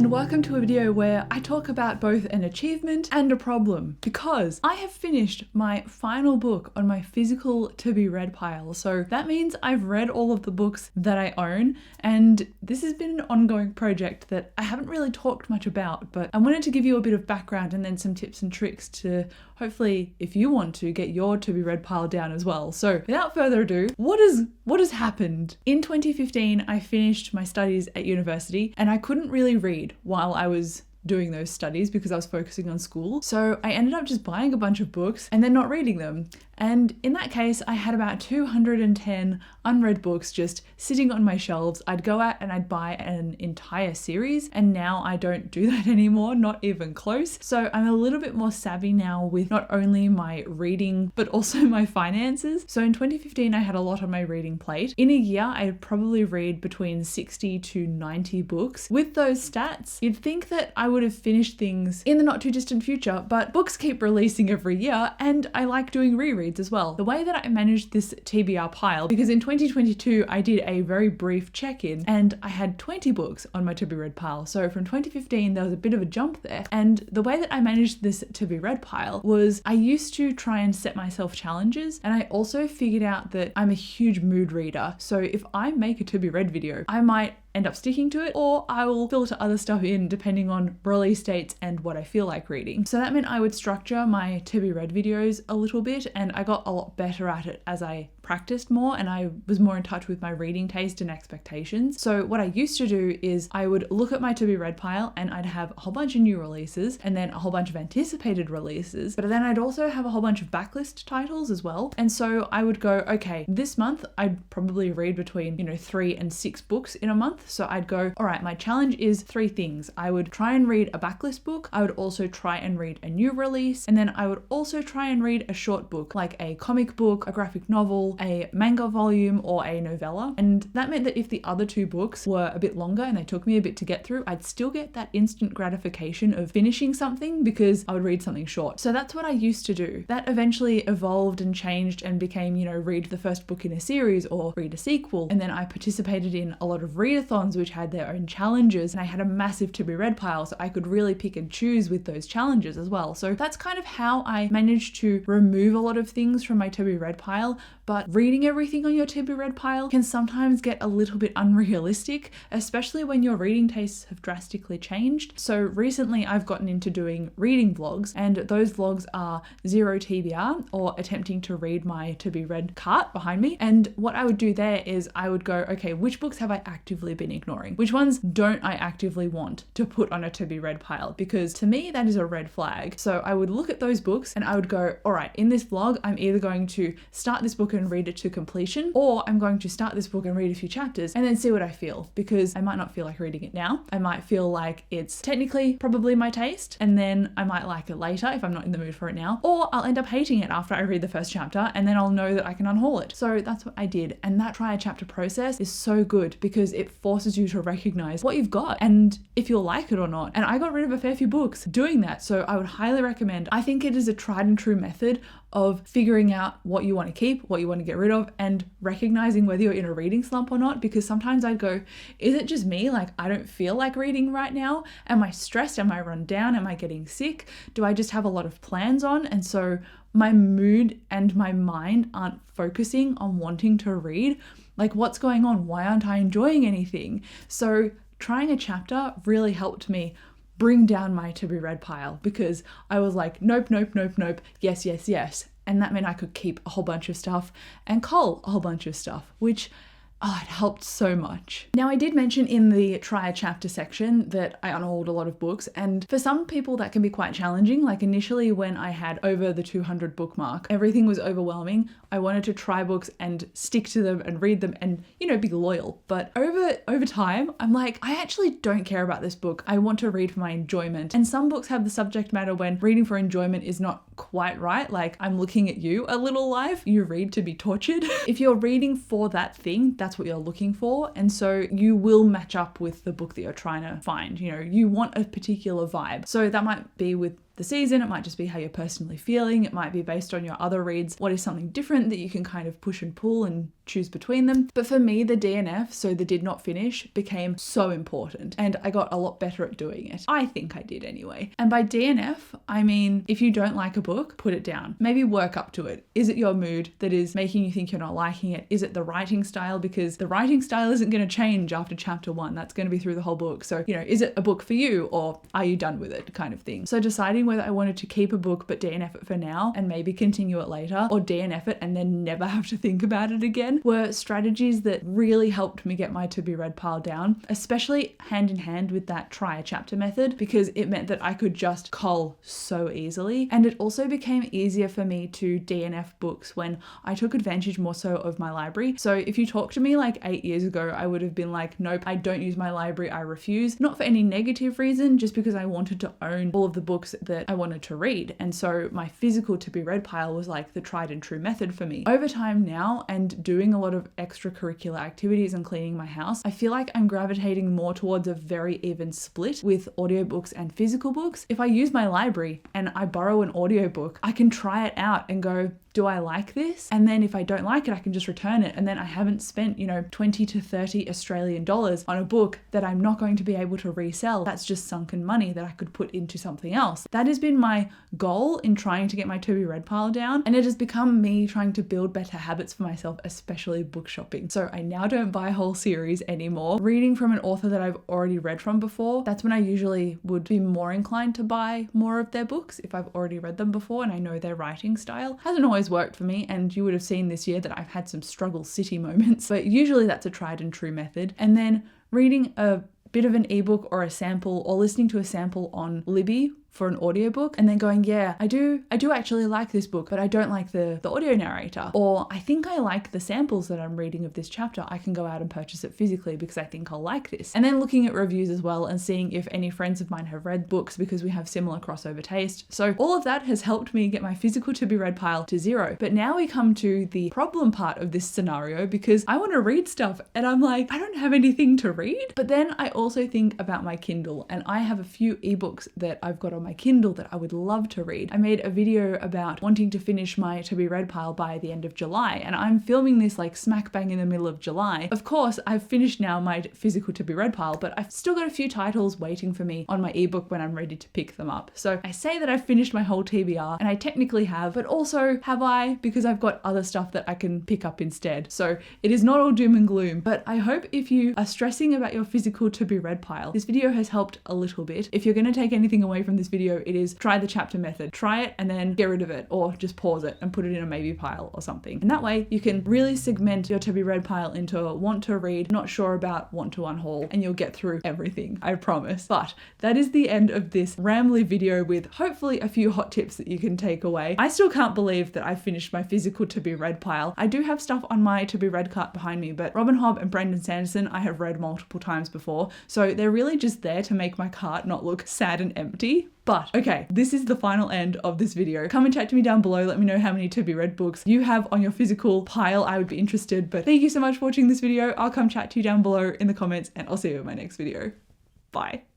and welcome to a video where I talk about both an achievement and a problem, because I have finished my final book on my physical to be read pile. So that means I've read all of the books that I own, and this has been an ongoing project that I haven't really talked much about, but I wanted to give you a bit of background and then some tips and tricks to hopefully, if you want to, get your to be read pile down as well. So without further ado, what has happened? In 2015, I finished my studies at university and I couldn't really read while I was doing those studies because I was focusing on school. So I ended up just buying a bunch of books and then not reading them. And in that case, I had about 210 unread books just sitting on my shelves. I'd go out and I'd buy an entire series, and now I don't do that anymore, not even close. So I'm a little bit more savvy now with not only my reading, but also my finances. So in 2015, I had a lot on my reading plate. In a year, I'd probably read between 60 to 90 books. With those stats, you'd think that I would have finished things in the not too distant future, but books keep releasing every year, and I like doing rereads as well. The way that I managed this TBR pile, because in 2022 I did a very brief check-in and I had 20 books on my to be read pile. So from 2015 there was a bit of a jump there, and the way that I managed this to be read pile was I used to try and set myself challenges, and I also figured out that I'm a huge mood reader. So if I make a to be read video, I might end up sticking to it, or I will filter other stuff in depending on release dates and what I feel like reading. So that meant I would structure my to be read videos a little bit, and I got a lot better at it as I practiced more and I was more in touch with my reading taste and expectations. So what I used to do is I would look at my to be read pile and I'd have a whole bunch of new releases and then a whole bunch of anticipated releases, but then I'd also have a whole bunch of backlist titles as well. And so I would go, okay, this month I'd probably read between 3 and 6 books in a month. So I'd go, all right, my challenge is 3 things. I would try and read a backlist book. I would also try and read a new release. And then I would also try and read a short book, like a comic book, a graphic novel, a manga volume, or a novella. And that meant that if the other 2 books were a bit longer and they took me a bit to get through, I'd still get that instant gratification of finishing something because I would read something short. So that's what I used to do. That eventually evolved and changed and became, read the first book in a series or read a sequel. And then I participated in a lot of readathons which had their own challenges, and I had a massive to be read pile, so I could really pick and choose with those challenges as well. So that's kind of how I managed to remove a lot of things from my to be read pile. But reading everything on your to be read pile can sometimes get a little bit unrealistic, especially when your reading tastes have drastically changed. So recently I've gotten into doing reading vlogs, and those vlogs are 0 TBR, or attempting to read my to be read cart behind me. And what I would do there is I would go, okay, which books have I actively been ignoring? Which ones don't I actively want to put on a to be read pile? Because to me that is a red flag. So I would look at those books and I would go, all right, in this vlog I'm either going to start this book and read it to completion, or I'm going to start this book and read a few chapters and then see what I feel, because I might not feel like reading it now. I might feel like it's technically probably my taste, and then I might like it later if I'm not in the mood for it now, or I'll end up hating it after I read the first chapter and then I'll know that I can unhaul it. So that's what I did, and that try a chapter process is so good because it forces you to recognize what you've got and if you'll like it or not. And I got rid of a fair few books doing that, so I would highly recommend. I think it is a tried and true method of figuring out what you want to keep, what you want to get rid of, and recognizing whether you're in a reading slump or not. Because sometimes I'd go, is it just me? Like, I don't feel like reading right now. Am I stressed? Am I run down? Am I getting sick? Do I just have a lot of plans on? And so my mood and my mind aren't focusing on wanting to read. Like, what's going on? Why aren't I enjoying anything? So trying a chapter really helped me bring down my to be read pile, because I was like, nope, yes. And that meant I could keep a whole bunch of stuff and cull a whole bunch of stuff, which it helped so much. Now, I did mention in the try a chapter section that I unhauled a lot of books, and for some people that can be quite challenging. Like initially when I had over the 200 book mark, everything was overwhelming. I wanted to try books and stick to them and read them and, be loyal. But over time, I'm like, I actually don't care about this book. I want to read for my enjoyment. And some books have the subject matter when reading for enjoyment is not quite right. Like, I'm looking at you, a little life. You read to be tortured. If you're reading for that thing, that's what you're looking for. And so you will match up with the book that you're trying to find. You want a particular vibe. So that might be with the season, it might just be how you're personally feeling, it might be based on your other reads, what is something different that you can kind of push and pull and choose between them. But for me, the DNF, so the did not finish, became so important, and I got a lot better at doing it. I think I did anyway. And by DNF, I mean, if you don't like a book, put it down. Maybe work up to it. Is it your mood that is making you think you're not liking it? Is it the writing style? Because the writing style isn't going to change after chapter 1. That's going to be through the whole book. So, is it a book for you, or are you done with it, kind of thing. So deciding whether I wanted to keep a book but DNF it for now and maybe continue it later, or DNF it and then never have to think about it again, were strategies that really helped me get my to be read pile down, especially hand in hand with that try a chapter method, because it meant that I could just cull so easily. And it also became easier for me to DNF books when I took advantage more so of my library. So if you talked to me like 8 years ago, I would have been like, nope, I don't use my library, I refuse. Not for any negative reason, just because I wanted to own all of the books that I wanted to read. And so my physical to be read pile was like the tried and true method for me. Over time now, and doing a lot of extracurricular activities and cleaning my house, I feel like I'm gravitating more towards a very even split with audiobooks and physical books. If I use my library and I borrow an audiobook, I can try it out and go, do I like this? And then if I don't like it, I can just return it. And then I haven't spent, 20 to 30 Australian dollars on a book that I'm not going to be able to resell. That's just sunken money that I could put into something else. That has been my goal in trying to get my to be read pile down. And it has become me trying to build better habits for myself, especially book shopping. So I now don't buy whole series anymore. Reading from an author that I've already read from before, that's when I usually would be more inclined to buy more of their books if I've already read them before and I know their writing style. Hasn't always worked for me, and you would have seen this year that I've had some struggle city moments, but usually that's a tried and true method. And then reading a bit of an ebook or a sample, or listening to a sample on Libby for an audiobook, and then going, yeah, I do actually like this book, but I don't like the audio narrator. Or I think I like the samples that I'm reading of this chapter. I can go out and purchase it physically because I think I'll like this. And then looking at reviews as well and seeing if any friends of mine have read books, because we have similar crossover taste. So all of that has helped me get my physical to be read pile to 0. But now we come to the problem part of this scenario, because I want to read stuff and I'm like, I don't have anything to read. But then I also think about my Kindle, and I have a few ebooks that I've got on my Kindle that I would love to read. I made a video about wanting to finish my to be read pile by the end of July, and I'm filming this like smack bang in the middle of July. Of course, I've finished now my physical to be read pile, but I've still got a few titles waiting for me on my ebook when I'm ready to pick them up. So I say that I've finished my whole TBR, and I technically have, but also have I, because I've got other stuff that I can pick up instead. So it is not all doom and gloom, but I hope if you are stressing about your physical to be read pile, this video has helped a little bit. If you're going to take anything away from this video, it is try the chapter method. Try it and then get rid of it, or just pause it and put it in a maybe pile or something. And that way you can really segment your to be read pile into want to read, not sure about, want to unhaul, and you'll get through everything, I promise. But that is the end of this rambly video with hopefully a few hot tips that you can take away. I still can't believe that I finished my physical to be read pile. I do have stuff on my to be read cart behind me, but Robin Hobb and Brandon Sanderson I have read multiple times before, so they're really just there to make my cart not look sad and empty. But okay, this is the final end of this video. Come and chat to me down below. Let me know how many to be read books you have on your physical pile. I would be interested. But thank you so much for watching this video. I'll come chat to you down below in the comments, and I'll see you in my next video. Bye.